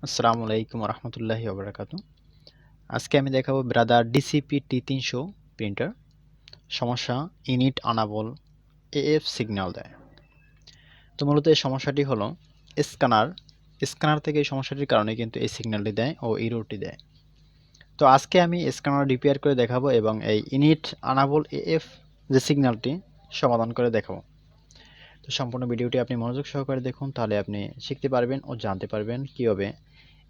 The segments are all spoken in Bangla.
আসসালামু আলাইকুম রহমতুল্লাহি ওবরাকাতু। আজকে আমি দেখাবো ব্রাদার DCP-T300 প্রিন্টার। সমস্যা ইনিট আনাবল AF সিগন্যাল দেয়। তো মূলত এই সমস্যাটি হলো স্ক্যানার থেকে এই সমস্যাটির কারণে কিন্তু এই সিগন্যালটি দেয় ও এররটি দেয়। তো আজকে আমি স্ক্যানার রিপেয়ার করে দেখাবো এবং এই ইনিট আনাবল AF যে সিগন্যালটি সমাধান করে দেখাবো। তো সম্পূর্ণ ভিডিওটি আপনি মনোযোগ সহকারে দেখুন, তাহলে আপনি শিখতে পারবেন ও জানতে পারবেন কীভাবে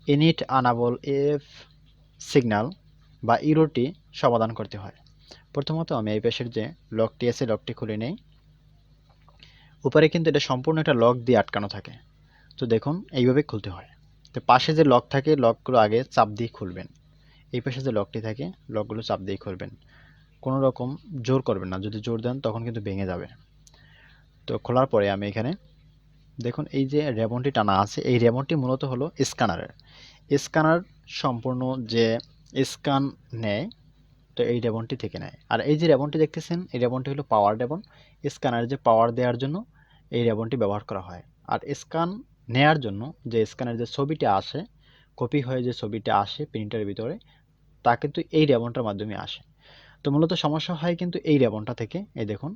ইনিট আনাবল AF সিগন্যাল বা ইরোরটি সমাধান করতে হয়। প্রথমত আমি এই পাশের যে লকটি আছে লকটি খুলে নেই। উপরে কিন্তু এটা সম্পূর্ণ একটা লক দিয়ে আটকানো থাকে। তো দেখুন এইভাবে খুলতে হয়। তো পাশে যে লক থাকে লকগুলো আগে চাপ দিয়ে খুলবেন। এই পাশে যে লকটি থাকে লকগুলো চাপ দিয়ে খুলবেন। কোনো রকম জোর করবেন না, যদি জোর দেন তখন কিন্তু ভেঙে যাবে। তো খোলার পরে আমি এখানে দেখুন এই যে রেবনটি টানা আছে, এই রেবনটি মূলত হলো স্ক্যানার সম্পূর্ণ যে স্ক্যান নেয়, তো এই রেবনটি থেকে নেয়। আর এই যে রেবনটি দেখতেছেন এই রেবনটি হলো পাওয়ার রেবন। স্ক্যানারে যে পাওয়ার দেওয়ার জন্য এই রেবনটি ব্যবহার করা হয়। আর স্ক্যান নেয়ার জন্য যে স্ক্যানের যে ছবিটা আসে, কপি হয়ে যে ছবিটা আসে প্রিন্টারের ভিতরে, তা কিন্তু এই রেবনটার মাধ্যমে আসে। তো মূলত সমস্যা হয় কিন্তু এই রেবনটা থেকে। এই দেখুন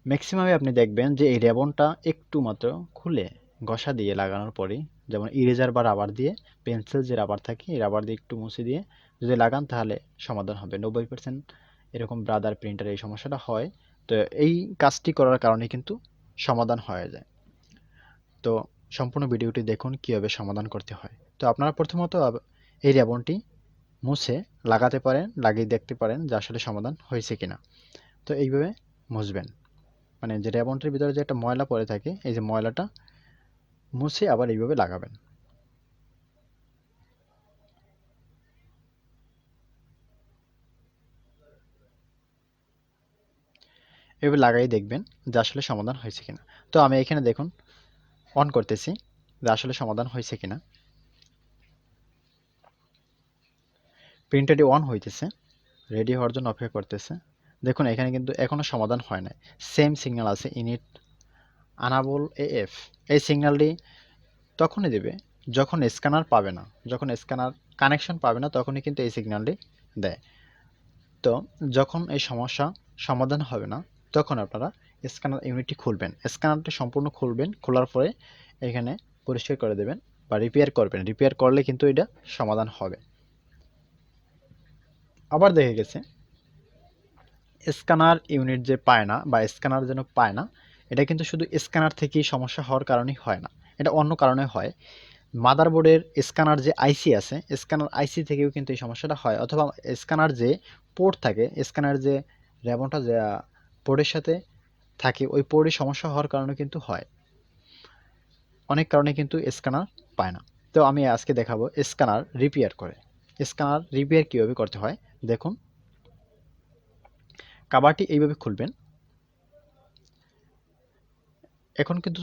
ম্যাক্সিমামে আপনি দেখবেন যে এই রেবনটা একটু মাত্র খুলে ঘষা দিয়ে লাগানোর পরেই, যেমন ইরেজার বা রাবার দিয়ে, পেন্সিল যে রাবার থাকে এই রাবার দিয়ে একটু মুছে দিয়ে যদি লাগান তাহলে সমাধান হবে। 90% এরকম ব্রাদার প্রিন্টার এই সমস্যাটা হয়। তো এই কাজটি করার কারণে কিন্তু সমাধান হয়ে যায়। তো সম্পূর্ণ ভিডিওটি দেখুন কীভাবে সমাধান করতে হয়। তো আপনারা প্রথমত এই রেবনটি মুছে লাগাতে পারেন, লাগিয়ে দেখতে পারেন যে আসলে সমাধান হয়েছে কিনা। তো এইভাবে মুছবেন, মানে যে রেবনটির ভিতরে যে একটা ময়লা পড়ে থাকে এই যে ময়লাটা মুছে আবার এইভাবে লাগাবেন। এভাবে লাগাই দেখবেন যে আসলে সমাধান হয়েছে কিনা। তো আমি এখানে দেখুন অন করতেছি যে আসলে সমাধান হয়েছে কিনা। প্রিন্টারটি অন হইতেছে, রেডি হওয়ার জন্য অপেক্ষা করতেছে। দেখুন এখানে কিন্তু এখনো সমাধান হয় নাই, সেম সিগন্যাল আছে ইনিট আনাবল AF। এই সিগন্যালটি তখনই দেবে যখন স্ক্যানার পাবে না, যখন স্ক্যানার কানেকশন পাবে না তখনই কিন্তু এই সিগন্যালটি দেয়। তো যখন এই সমস্যা সমাধান হবে না তখন আপনারা স্ক্যানার ইউনিটটি খুলবেন, স্ক্যানারটি সম্পূর্ণ খুলবেন, খোলার পরে এখানে পরিষ্কার করে দেবেন বা রিপেয়ার করবেন। রিপেয়ার করলে কিন্তু এটা সমাধান হবে। আবার দেখে গেছে স্ক্যানার ইউনিট যে পায় না বা স্ক্যানার যেন পায় না, এটা কিন্তু শুধু স্ক্যানার থেকেই সমস্যা হওয়ার কারণেই হয় না, এটা অন্য কারণে হয়। মাদারবোর্ডের স্ক্যানার যে আইসি আছে, স্ক্যানার আইসি থেকেও কিন্তু এই সমস্যাটা হয়, অথবা স্ক্যানার যে পোর্ট থাকে, স্ক্যানার যে রেবনটা যে পোর্টের সাথে থাকে ওই পোর্টে সমস্যা হওয়ার কারণে কিন্তু হয়। অনেক কারণে কিন্তু স্ক্যানার পায় না। তো আমি আজকে দেখাবো স্ক্যানার রিপেয়ার করে। স্ক্যানার রিপেয়ার কীভাবে করতে হয় দেখুন। কাভারটি এইভাবে খুলবেন। এখন কিন্তু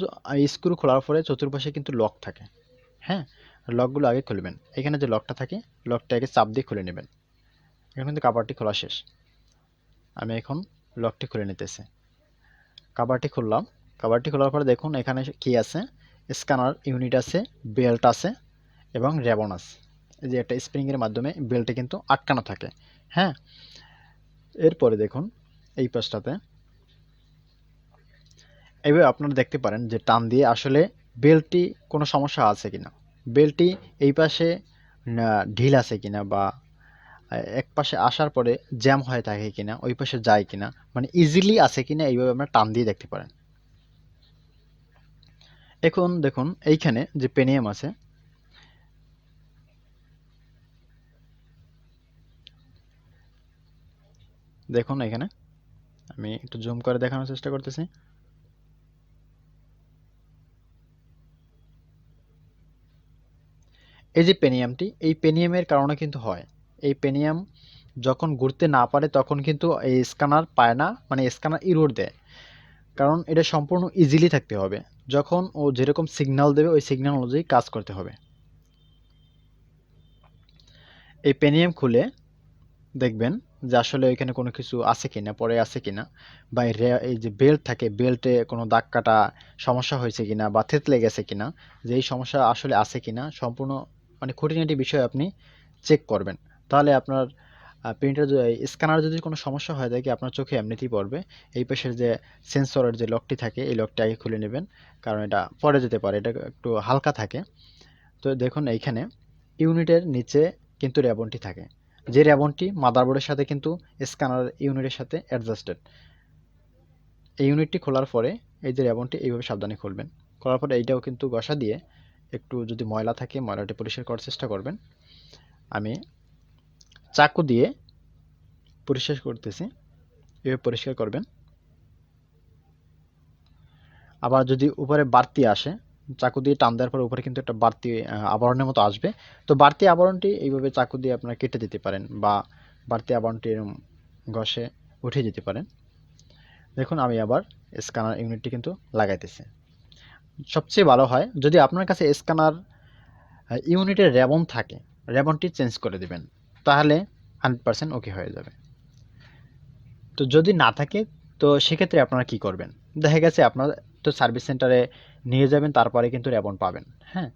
স্ক্রু খোলার পরে চতুর্পাশে কিন্তু লক থাকে, হ্যাঁ, লকগুলো আগে খুলবেন। এখানে যে লকটা থাকে লকটা আগে চাপ দিয়ে খুলে নেবেন। এখন কিন্তু কাভারটি খোলা শেষ। আমি এখন লকটি খুলে নিতেছি। কাভারটি খুললাম। কাভারটি খোলার পরে দেখুন এখানে কি আছে, স্ক্যানার ইউনিট আছে, বেল্ট আছে এবং রেবন আছে। এই যে একটা স্প্রিংয়ের মাধ্যমে বেল্টে কিন্তু আটকানো থাকে, হ্যাঁ। এরপরে দেখুন এই পাশটাতে এইভাবে আপনারা দেখতে পারেন যে টান দিয়ে আসলে বেল্টটি কোনো সমস্যা আছে কিনা, বেল্টটি এই পাশে ঢিল আছে কিনা বা এক পাশে আসার পরে জ্যাম হয়ে থাকে কিনা, ওই পাশে যায় কিনা, মানে ইজিলি আছে কিনা, এইভাবে আপনারা টান দিয়ে দেখতে পারেন। এখন দেখুন এইখানে যে পেনিয়াম আছে, দেখুন এখানে আমি একটু জুম করে দেখানোর চেষ্টা করতেছি। এই যে পেনিয়ামটি, এই পেনিয়ামের কারণে কিন্তু হয়। এই পেনিয়াম যখন ঘুরতে না পারে তখন কিন্তু এই স্ক্যানার পায় না, মানে স্ক্যানার ইরর দেয়। কারণ এটা সম্পূর্ণ ইজিলি থাকতে হবে, যখন ও যেরকম সিগন্যাল দেবে ওই সিগন্যাল অনুযায়ী কাজ করতে হবে। এই পেনিয়াম খুলে দেখবেন যে আসলে এখানে কোনো কিছু আছে কিনা, পরে আছে কিনা, বা এই যে বেল্ট থাকে, বেল্টে কোনো দাগ কাটা সমস্যা হয়েছে কিনা বা থেতলে গেছে কিনা, যে এই সমস্যা আসলে আছে কিনা সম্পূর্ণ মানে খুঁটিনাটি বিষয় আপনি চেক করবেন। তাহলে আপনার প্রিন্টার স্ক্যানার যদি কোনো সমস্যা হয় থাকে আপনার চোখে এমনিতেই পড়বে। এই পাশের যে সেন্সরের যে লকটি থাকে এই লকটি আগে খুলে নেবেন, কারণ এটা পড়ে যেতে পারে, এটা একটু হালকা থাকে। তো দেখুন এইখানে ইউনিটের নিচে কিন্তু র্যাবনটি থাকে, যে র্যাবনটি মাদারবোর্ডের সাথে কিন্তু স্ক্যানার ইউনিটের সাথে অ্যাডজাস্টেড। এই ইউনিটটি খোলার পরে এই যে র্যাবনটি এইভাবে সাবধানে খুলবেন। খোলার পরে এইটাও কিন্তু ঘষা দিয়ে একটু যদি ময়লা থাকে ময়লাটি পরিষ্কার করার চেষ্টা করবেন। আমি চাকু দিয়ে পরিষ্কার করতেছি, এভাবে পরিষ্কার করবেন। আবার যদি উপরে বাড়তি আসে, চাকু দিয়ে টান দেওয়ার পর উপরে কিন্তু একটা বাড়তি আবরণের মতো আসবে। তো বাড়তি আবরণটি এইভাবে চাকু দিয়ে আপনারা কেটে দিতে পারেন, বা বাড়তি আবরণটি এরকম ঘষে উঠিয়ে দিতে পারেন। দেখুন আমি আবার স্ক্যানার ইউনিটটি কিন্তু লাগাইতেছি। সবচেয়ে ভালো হয় যদি আপনার কাছে স্ক্যানার ইউনিটের র্যাবন থাকে, র্যাবনটি চেঞ্জ করে দিবেন, তাহলে 100% ওকে হয়ে যাবে। তো যদি না থাকে তো সেক্ষেত্রে আপনারা কি করবেন, দেখা গেছে আপনার তো সার্ভিস সেন্টারে নিয়ে যাবেন, তারপরে কিন্তু র্যাবন পাবেন। হ্যাঁ,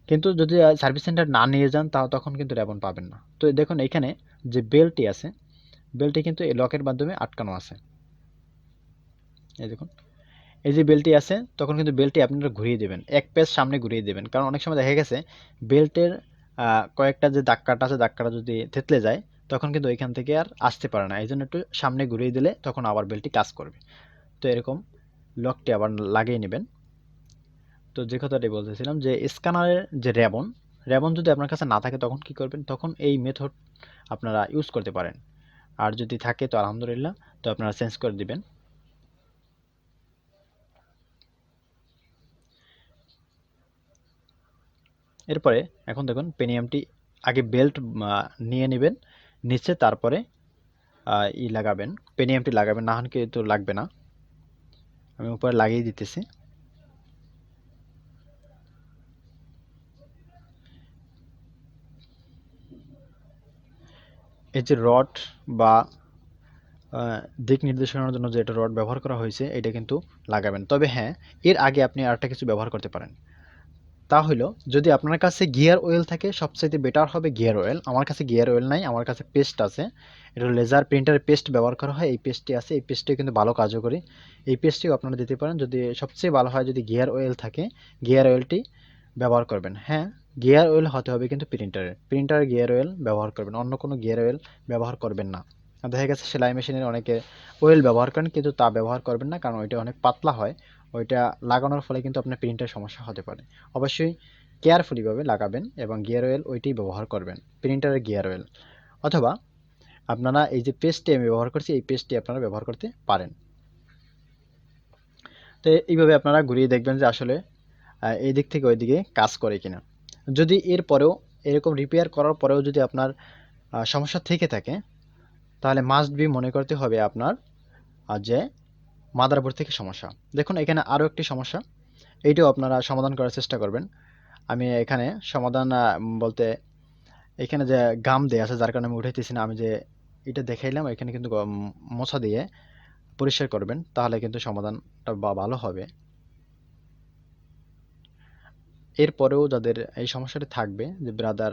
কিন্তু যদি সার্ভিস সেন্টার না নিয়ে যান তখন কিন্তু র্যাবন পাবেন না। তো দেখুন এখানে যে বেল্টটি আছে, বেল্টটি কিন্তু এই লকের মাধ্যমে আটকানো আছে। এই দেখুন এই যে বেল্টটি আছে, তখন কিন্তু বেল্টটি আপনারা ঘুরিয়ে দেবেন, এক পেজ সামনে ঘুরিয়ে দেবেন, কারণ অনেক সময় দেখা গেছে বেল্টের কয়েকটা যে দাগ কাটা আছে, দাগ কাটা যদি থেতলে যায় তখন কিন্তু ওইখান থেকে আর আসতে পারে না। এই জন্য একটু সামনে ঘুরিয়ে দিলে তখন আবার বেল্টটি কাজ করবে। তো এরকম লকটি আবার লাগিয়ে নেবেন। তো যে কথাটি বলতেছিলাম যে স্ক্যানারের যে র্যাবন, র্যাবন যদি আপনার কাছে না থাকে তখন কি করবেন, তখন এই মেথড আপনারা ইউজ করতে পারেন। আর যদি থাকে তো আলহামদুলিল্লাহ, তো আপনারা চেঞ্জ করে দিবেন। এরপরে এখন দেখুন পেনিয়ামটি আগে বেল্ট নিয়ে নেবেন নিচে, তারপরে লাগাবেন, পেনিয়ামটি লাগাবেন, না হলে কিন্তু লাগবে না। আমি উপরে লাগিয়ে দিতেছি। এই যে রড বা দিক নির্দেশনার জন্য যে এটা রড ব্যবহার করা হয়েছে এটা কিন্তু লাগাবেন। তবে হ্যাঁ, এর আগে আপনি আরেকটা কিছু ব্যবহার করতে পারেন। তা হলো যদি আপনার কাছে গিয়ার অয়েল থাকে সবচাইতে বেটার হবে গিয়ার অয়েল। আমার কাছে গিয়ার অয়েল নাই, আমার কাছে পেস্ট আছে। এটা লেজার প্রিন্টারের পেস্ট ব্যবহার করা হয়, এই পেস্টটি আছে, এই পেস্টটি কিন্তু ভালো কার্যকরী। এই পেস্টটিও আপনারা দিতে পারেন। যদি সবচেয়ে ভালো হয় যদি গিয়ার অয়েল থাকে, গিয়ার অয়েলটি ব্যবহার করবেন। হ্যাঁ, গিয়ার অয়েল হতে হবে কিন্তু প্রিন্টারের গিয়ার অয়েল ব্যবহার করবেন, অন্য কোনো গিয়ার অয়েল ব্যবহার করবেন না। দেখা গেছে সেলাই মেশিনের অনেকে অয়েল ব্যবহার করেন, কিন্তু তা ব্যবহার করবেন না, কারণ ওইটা অনেক পাতলা হয়। ওইটা লাগানোর ফলে কিন্তু আপনার প্রিন্টারের সমস্যা হতে পারে। অবশ্যই কেয়ারফুলিভাবে লাগাবেন এবং গিয়ার অয়েল ওইটাই ব্যবহার করবেন, প্রিন্টারের গিয়ার অয়েল। অথবা আপনারা এই যে পেস্টটি আমি ব্যবহার করছি এই পেস্টটি আপনারা ব্যবহার করতে পারেন। তো এইভাবে আপনারা ঘুরিয়ে দেখবেন যে আসলে এই দিক থেকে ওই দিকে কাজ করে কিনা। যদি এর পরেও এরকম রিপেয়ার করার পরেও যদি আপনার সমস্যা থেকে থাকে, তাহলে মাস্ট বি মনে করতে হবে আপনার যে মাদারবোর্ড থেকে সমস্যা। দেখুন এখানে আরও একটি সমস্যা, এইটাও আপনারা সমাধান করার চেষ্টা করবেন। আমি এখানে সমাধান বলতে এখানে যে গাম দেয়া আছে যার কারণে আমি উঠাইতেছি না, আমি যে এটা দেখাইলাম এখানে কিন্তু মোছা দিয়ে পরিষ্কার করবেন, তাহলে কিন্তু সমাধানটা ভালো হবে। এরপরেও যাদের এই সমস্যাটি থাকবে, যে ব্রাদার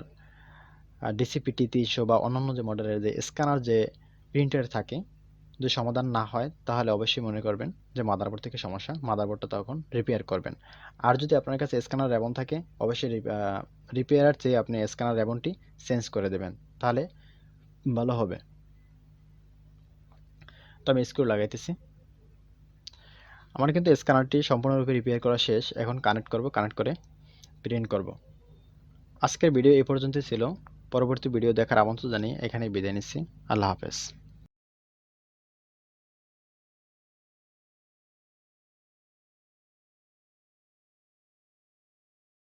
DCP-T300 বা অন্যান্য যে মডেলের যে স্ক্যানার যে প্রিন্টার থাকে, যদি সমাধান না হয় তাহলে অবশ্যই মনে করবেন যে মাদারবোর্ড থেকে সমস্যা, মাদারবোর্ডটা তখন রিপেয়ার করবেন। আর যদি আপনার কাছে স্ক্যানার র্যাবন থাকে অবশ্যই রিপেয়ার চেয়ে আপনি স্ক্যানার র্যাবনটি চেঞ্জ করে দেবেন, তাহলে ভালো হবে। তো আমি স্ক্রু লাগাইতেছি। আমার কিন্তু স্ক্যানারটি সম্পূর্ণরূপে রিপেয়ার করা শেষ, এখন কানেক্ট করব, কানেক্ট করে প্রিন্ট করব। আজকের ভিডিও এই পর্যন্তই ছিল। পরবর্তী ভিডিও দেখার আমন্ত্রণ জানিয়ে এখানেই বিদায় নিচ্ছি। আল্লাহ হাফেজ।